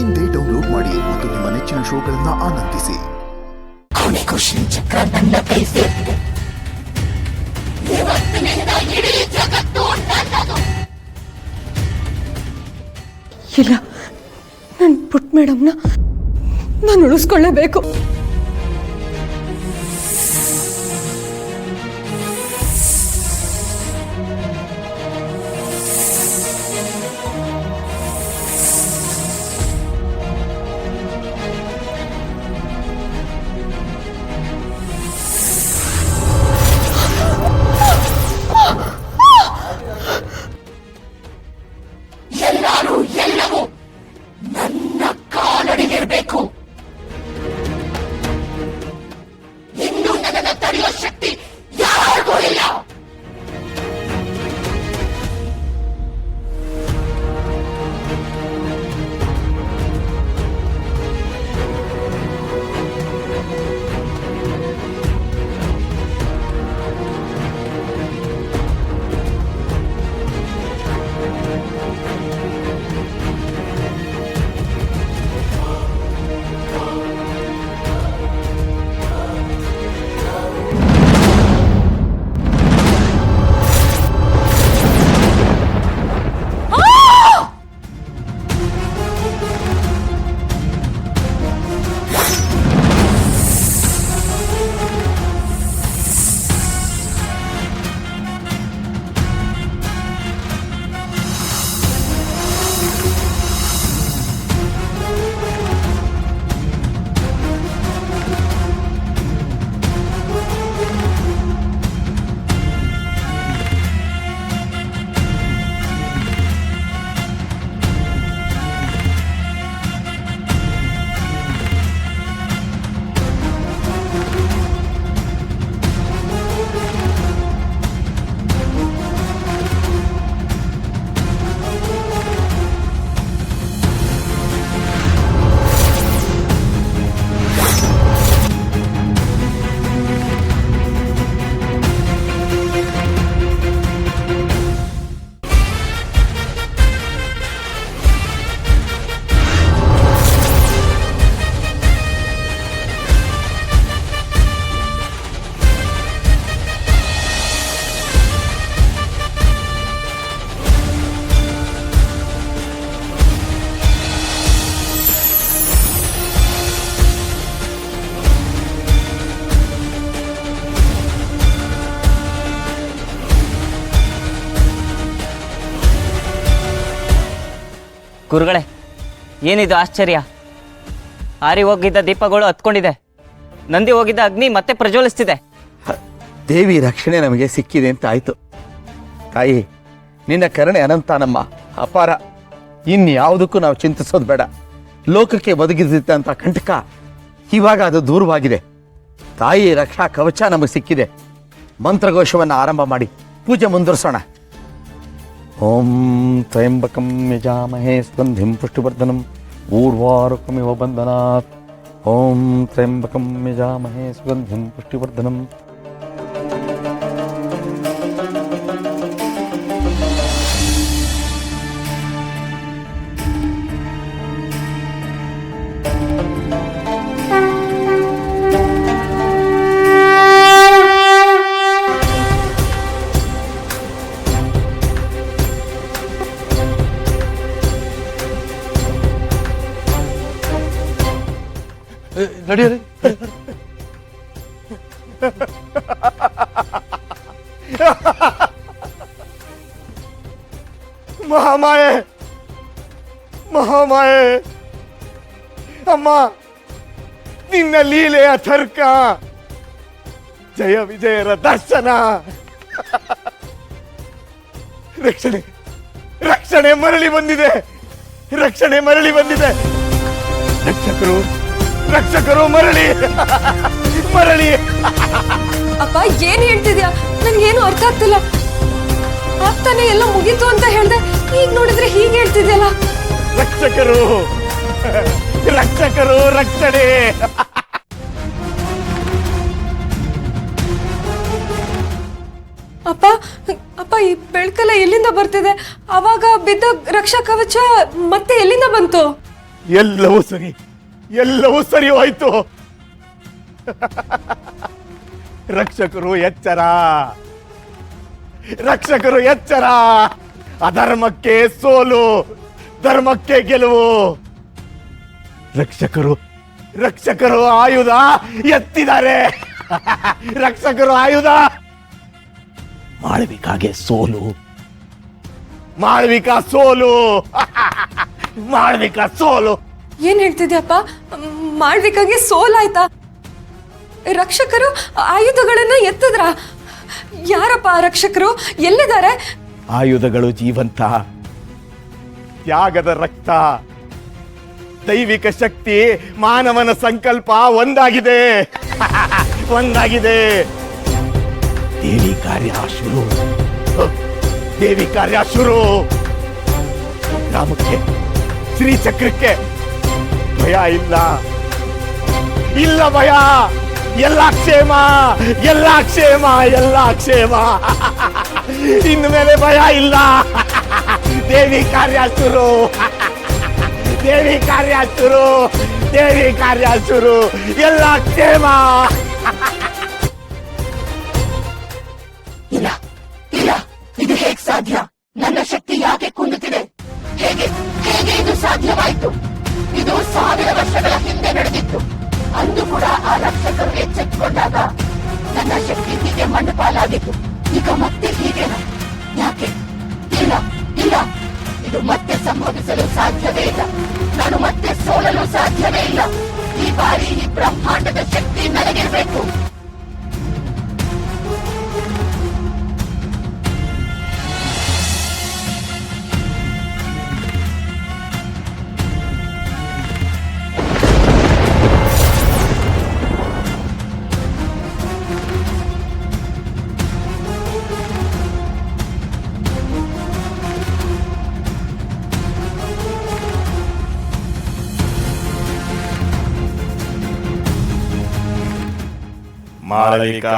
ಇಂದೇ ಡೌನ್ಲೋಡ್ ಮಾಡಿ ಮತ್ತು ನಿಮ್ಮ ನೆಚ್ಚಿನ ಶೋಗಳನ್ನ ಆನಂದಿಸಿ. ಖುಷಿ ಚಕ್ರ ನನ್ನ ಕೈ ಸೇರಿದೆ. ಇವತ್ತಿನಿಂದ ಇಡೀ ಜಗತ್ತು ನನ್ನದು. ಇಲ್ಲ, ನನ್ನ ಪುಟ್ಟ ಮೇಡಮ್ನ ನಾನು ಉಳಿಸ್ಕೊಳ್ಳೇಬೇಕು. ಎಲ್ಲರೂ ಎಲ್ಲವೂ ನನ್ನ ಕಾಲಡಿಗಿರಬೇಕು. ಇನ್ನು ನನ್ನನ್ನು ತಡೆಯುವ ಶಕ್ತಿ ಯಾರಿಗೂ ಇಲ್ಲ. ಗುರುಗಳೇ, ಏನಿದು ಆಶ್ಚರ್ಯ? ಆರಿ ಹೋಗಿದ್ದ ದೀಪಗಳು ಹತ್ಕೊಂಡಿದೆ, ನಂದಿ ಹೋಗಿದ್ದ ಅಗ್ನಿ ಮತ್ತೆ ಪ್ರಜ್ವಲಿಸ್ತಿದೆ. ದೇವಿ ರಕ್ಷಣೆ ನಮಗೆ ಸಿಕ್ಕಿದೆ ಅಂತ ಆಯ್ತು. ತಾಯಿ, ನಿನ್ನ ಕರುಣೆ ಅನಂತ, ನಮ್ಮ ಅಪಾರ. ಇನ್ಯಾವುದಕ್ಕೂ ನಾವು ಚಿಂತಿಸೋದು ಬೇಡ. ಲೋಕಕ್ಕೆ ಒದಗಿಸಿದ್ದಂಥ ಕಂಟಕ ಇವಾಗ ಅದು ದೂರವಾಗಿದೆ. ತಾಯಿ ರಕ್ಷಾ ಕವಚ ನಮಗೆ ಸಿಕ್ಕಿದೆ. ಮಂತ್ರಘೋಷವನ್ನು ಆರಂಭ ಮಾಡಿ ಪೂಜೆ ಮುಂದುವರಿಸೋಣ. ಓಂ ತ್ರಯಂಬಕಂ ಯಜಾಮಹೇ ಸ್ಕಂಧಿಂ ಪುಷ್ಟಿವರ್ಧನಂ ಊರ್ವಾರುಕಮಿವ ಬಂಧನಾತ್. ಓಂ ತ್ರಯಂಬಕಂ ಯಜಾಮಹೇ ಸುಗಂಧಿಂ ಪುಷ್ಟಿವರ್ಧನಂ. ನಡೆಯಲಿ. ಮಹಾಮಾಯೆ, ಮಹಾಮಾಯೆ, ಅಮ್ಮ, ನಿನ್ನ ಲೀಲೆಯ ತರ್ಕ, ಜಯ ವಿಜಯರ ದರ್ಶನ, ರಕ್ಷಣೆ ರಕ್ಷಣೆ ಮರಳಿ ಬಂದಿದೆ, ರಕ್ಷಣೆ ಮರಳಿ ಬಂದಿದೆ. ರಕ್ಷಕರು ರಕ್ಷಕರು ಮರಳಿ ಮರಳಿ. ಅಪ್ಪ, ಏನ್ ಹೇಳ್ತಿದ್ಯಾ? ನನ್ಗೇನು ಅರ್ಥ ಆಗ್ತಿಲ್ಲ. ಆಗ್ತಾನೆ ಎಲ್ಲ ಮುಗೀತು ಅಂತ ಹೇಳ್ದೆ, ಈಗ ನೋಡಿದ್ರೆ ಹೀಗೆ ಹೇಳ್ತಿದ್ಯಲ್ಲ. ರಕ್ಷಕರು ರಕ್ಷಕರು ರಕ್ಷಣೆ. ಅಪ್ಪ ಅಪ್ಪ, ಈ ಬೆಳಕೆಲ್ಲ ಎಲ್ಲಿಂದ ಬರ್ತಿದೆ? ಅವಾಗ ಬಿದ್ದ ರಕ್ಷಾ ಕವಚ ಮತ್ತೆ ಎಲ್ಲಿಂದ ಬಂತು? ಎಲ್ಲವೂ ಸರಿ, ಎಲ್ಲವೂ ಸರಿ ಹೋಯ್ತು. ರಕ್ಷಕರು ಎಚ್ಚರ, ರಕ್ಷಕರು ಎಚ್ಚರ. ಅಧರ್ಮಕ್ಕೆ ಸೋಲು, ಧರ್ಮಕ್ಕೆ ಗೆಲುವು. ರಕ್ಷಕರು ರಕ್ಷಕರು ಆಯುಧ ಎತ್ತಿದ್ದಾರೆ. ರಕ್ಷಕರು ಆಯುಧ. ಮಾಳವಿಕಾಗೆ ಸೋಲು, ಮಾಳವಿಕಾ ಸೋಲು, ಮಾಳವಿಕಾ ಸೋಲು. ಏನ್ ಹೇಳ್ತಿದ್ಯಪ್ಪ? ಮಾಡ್ಬೇಕಾಗೆ ಸೋಲಾಯ್ತಾ? ರಕ್ಷಕರು ಆಯುಧಗಳನ್ನ ಎತ್ತಿದ್ರ? ಯಾರಪ್ಪ ಆ ರಕ್ಷಕರು? ಎಲ್ಲಿದ್ದಾರೆ? ಆಯುಧಗಳು ಜೀವಂತ, ತ್ಯಾಗದ ರಕ್ತ, ದೈವಿಕ ಶಕ್ತಿ, ಮಾನವನ ಸಂಕಲ್ಪ ಒಂದಾಗಿದೆ. ಒಂದಾಗಿದೆ. ದೇವಿ ಕಾರ್ಯ ಶುರು, ದೇವಿ ಕಾರ್ಯ ಶುರು. ಗ್ರಾಮಕ್ಕೆ, ಶ್ರೀಚಕ್ರಕ್ಕೆ ಭಯ ಇಲ್ಲ, ಇಲ್ಲ ಭಯ. ಎಲ್ಲ ಕ್ಷೇಮ, ಎಲ್ಲ ಕ್ಷೇಮ, ಎಲ್ಲ ಕ್ಷೇಮ. ಇನ್ಮೇಲೆ ಭಯ ಇಲ್ಲ. ದೇವಿ ಕಾರ್ಯ ಶುರು, ದೇವಿ ಕಾರ್ಯ ಶುರು, ದೇವಿ ಕಾರ್ಯ ಶುರು. ಎಲ್ಲ ಕ್ಷೇಮ. ಇಲ್ಲ ಇಲ್ಲ, ಇದು ಹೇಗೆ ಸಾಧ್ಯ? ನನ್ನ ಶಕ್ತಿ ಯಾಕೆ ಕುಂದುತ್ತಿದೆ? ಹೇಗೆ ಹೇಗೆ ಇದು ಸಾಧ್ಯವಾಯಿತು? ಇದು 1000 ವರ್ಷಗಳ ಹಿಂದೆ ನಡೆದಿತ್ತು. ಅಂದು ಕೂಡ ಆ ರಕ್ಷಕರು ಎಚ್ಚೆತ್ತುಕೊಂಡಾಗ ನನ್ನ ಶಕ್ತಿ ಹೀಗೆ ಮಣ್ಣು ಪಾಲಾಗಿತ್ತು. ಈಗ ಮತ್ತೆ ಹೀಗೇನ? ಯಾಕೆ? ಇಲ್ಲ ಇಲ್ಲ, ಇದು ಮತ್ತೆ ಸಂಭವಿಸಲು ಸಾಧ್ಯವೇ ಇಲ್ಲ. ನಾನು ಮತ್ತೆ ಸೋಲಲು ಸಾಧ್ಯವೇ ಇಲ್ಲ. ಈ ಬಾರಿ ಈ ಬ್ರಹ್ಮಾಂಡದ ಶಕ್ತಿ ನನಗಿರಬೇಕು. ಮಾಳವಿಕಾ